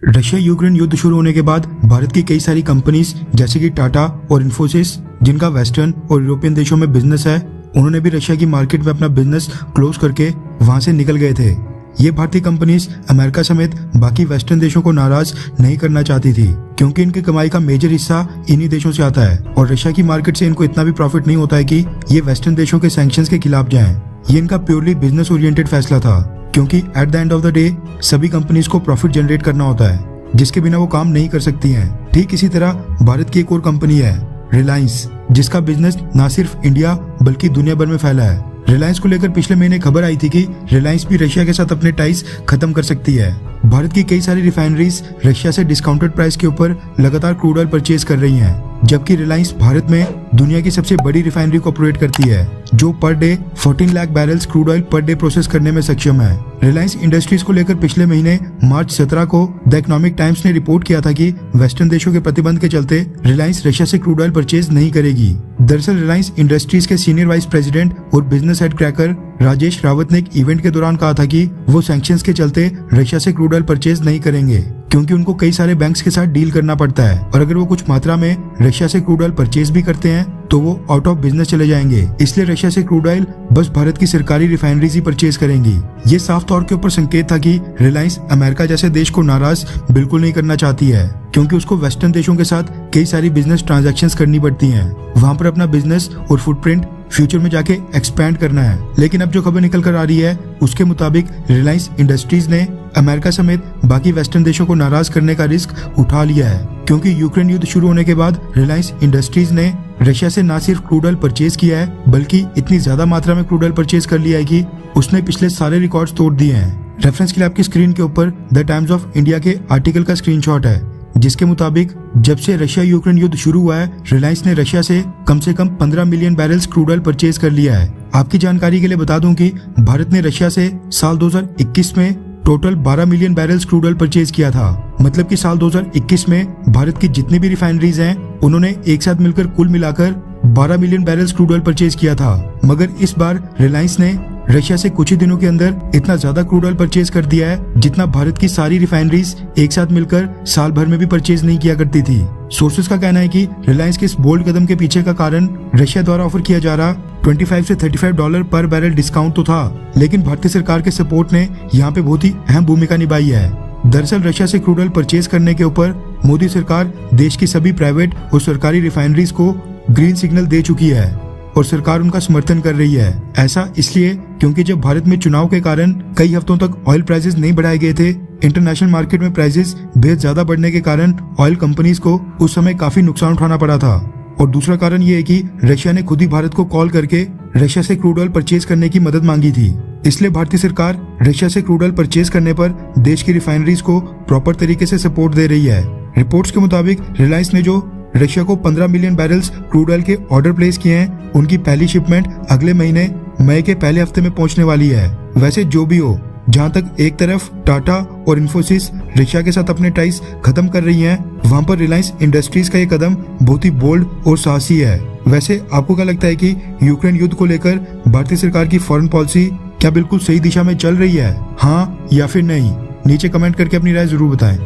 Russia Ukraine युद्ध शुरू होने के बाद भारत की कई सारी कंपनीज जैसे कि टाटा और इन्फोसिस, जिनका वेस्टर्न और यूरोपियन देशों में बिजनेस है, उन्होंने भी रशिया की मार्केट में अपना बिजनेस क्लोज करके वहां से निकल गए थे। ये भारतीय कंपनीज अमेरिका समेत बाकी वेस्टर्न देशों को नाराज नहीं करना चाहती थी, क्योंकि इनकी कमाई का मेजर हिस्सा इन्हीं देशों से आता है और रशिया की मार्केट से इनको इतना भी प्रॉफिट नहीं होता है कि ये वेस्टर्न देशों के सैंक्शंस के खिलाफ जाएं। ये इनका प्योरली बिजनेस ओरिएंटेड फैसला था, क्योंकि at the end of the day सभी कंपनीज को प्रॉफिट जनरेट करना होता है, जिसके बिना वो काम नहीं कर सकती हैं। ठीक इसी तरह भारत की एक और कंपनी है रिलायंस, जिसका बिजनेस न सिर्फ इंडिया बल्कि दुनिया भर में फैला है। रिलायंस को लेकर पिछले महीने खबर आई थी कि रिलायंस भी रशिया के साथ अपने टाइज खत्म कर सकती है। भारत की कई सारी रिफाइनरीज रशिया से डिस्काउंटेड प्राइस के ऊपर लगातार क्रूड ऑयल परचेज कर रही हैं, जबकि रिलायंस भारत में दुनिया की सबसे बड़ी रिफाइनरी को ऑपरेट करती है, जो per day 14 lakh barrels crude oil per day process करने में सक्षम है। रिलायंस इंडस्ट्रीज को लेकर पिछले महीने मार्च 17 को द इकोनॉमिक टाइम्स ने रिपोर्ट किया था कि वेस्टर्न देशों के प्रतिबंध के चलते रिलायंस रशिया से क्रूड ऑयल परचेज नहीं करेगी। दरअसल रिलायंस इंडस्ट्रीज के सीनियर वाइस प्रेसिडेंट और business head cracker Rajesh Rawat ने एक इवेंट के दौरान कहा था कि वो सैंक्शंस के चलते रशिया से क्रूड ऑयल परचेज नहीं करेंगे, क्योंकि उनको कई सारे बैंक्स के साथ डील करना पड़ता है और अगर वो कुछ मात्रा में रशिया से क्रूड ऑयल परचेज भी करते हैं तो वो आउट ऑफ बिजनेस चले जाएंगे। इसलिए रशिया से क्रूड ऑयल बस भारत की सरकारी रिफाइनरीज ही परचेज करेंगी। ये साफ तौर के ऊपर संकेत था कि रिलायंस अमेरिका जैसे देश को नाराज बिल्कुल नहीं करना चाहती है, क्योंकि उसको वेस्टर्न देशों के साथ कई सारी बिजनेस ट्रांजैक्शंस करनी पड़ती हैं, वहां पर अपना बिजनेस और फुटप्रिंट फ्यूचर में जाके एक्सपैंड करना है। लेकिन अब जो खबर निकल कर आ रही है उसके मुताबिक रिलायंस इंडस्ट्रीज ने अमेरिका समेत बाकी वेस्टर्न देशों को नाराज करने का रिस्क उठा लिया है, क्योंकि यूक्रेन युद्ध शुरू होने के बाद रिलायंस इंडस्ट्रीज ने रशिया से न सिर्फ क्रूड ऑयल परचेज किया है, बल्कि इतनी ज्यादा मात्रा में क्रूड ऑयल परचेज कर लिया है कि उसने पिछले सारे रिकॉर्ड्स तोड़ दिए हैं। रेफरेंस के लिए आपकी स्क्रीन के ऊपर द टाइम्स ऑफ इंडिया के आर्टिकल का स्क्रीनशॉट है, जिसके मुताबिक जब से रशिया यूक्रेन युद्ध शुरू हुआ है, रिलायंस ने रशिया से कम 15 million barrels crude oil purchase कर लिया है। आपकी जानकारी के लिए बता दूं कि भारत ने रशिया से साल 2021 में total 12 million barrels crude oil purchase किया था। मतलब कि साल 2021 में भारत की जितनी भी रिफाइनरीज हैं, उन्होंने एक साथ मिलकर कुल मिलाकर 12 million barrels crude oil purchase किया था। मगर इस बार रिलायंस ने रशिया से कुछ ही दिनों के अंदर इतना ज्यादा क्रूड ऑयल परचेज कर दिया है, जितना भारत की सारी रिफाइनरीज एक साथ मिलकर साल भर में भी परचेज नहीं किया करती थी। सोर्सेज का कहना है कि रिलायंस के इस बोल्ड कदम के पीछे का कारण रशिया द्वारा ऑफर किया जा रहा $25 से $35 पर बैरल डिस्काउंट तो था, लेकिन भारतीय सरकार के सपोर्ट ने यहाँ पे बहुत ही अहम भूमिका निभाई है। दरअसल रशिया से क्रूड ऑयल परचेज करने के ऊपर मोदी सरकार देश की सभी प्राइवेट और सरकारी रिफाइनरीज को ग्रीन सिग्नल दे चुकी है और सरकार उनका समर्थन कर रही है। ऐसा इसलिए क्योंकि जब भारत में चुनाव के कारण कई हफ्तों तक ऑयल प्राइसेस नहीं बढ़ाए गए थे, इंटरनेशनल मार्केट में प्राइसेस बेहद ज्यादा बढ़ने के कारण ऑयल कंपनीज को उस समय काफी नुकसान उठाना पड़ा था। और दूसरा कारण ये है कि रशिया ने खुद ही भारत को कॉल करके रशिया से क्रूड ऑयल परचेज करने की मदद मांगी थी। इसलिए भारतीय सरकार रशिया से क्रूड ऑयल परचेज करने पर देश की रिफाइनरीज को प्रॉपर तरीके से सपोर्ट दे रही है। रिपोर्ट्स के मुताबिक रिलायंस ने जो रशिया को 15 मिलियन बैरल्स क्रूड ऑयल के ऑर्डर प्लेस किए हैं, उनकी पहली शिपमेंट अगले महीने मई के पहले हफ्ते में पहुंचने वाली है। वैसे जो भी हो, जहां तक एक तरफ टाटा और इन्फोसिस रशिया के साथ अपने टाइज खत्म कर रही हैं, वहां पर रिलायंस इंडस्ट्रीज का ये कदम बहुत ही बोल्ड और साहसी है। वैसे आपको क्या लगता है कि यूक्रेन युद्ध को लेकर भारतीय सरकार की फॉरेन पॉलिसी क्या बिल्कुल सही दिशा में चल रही है, हाँ या फिर नहीं? नीचे कमेंट करके अपनी राय जरूर बताएं।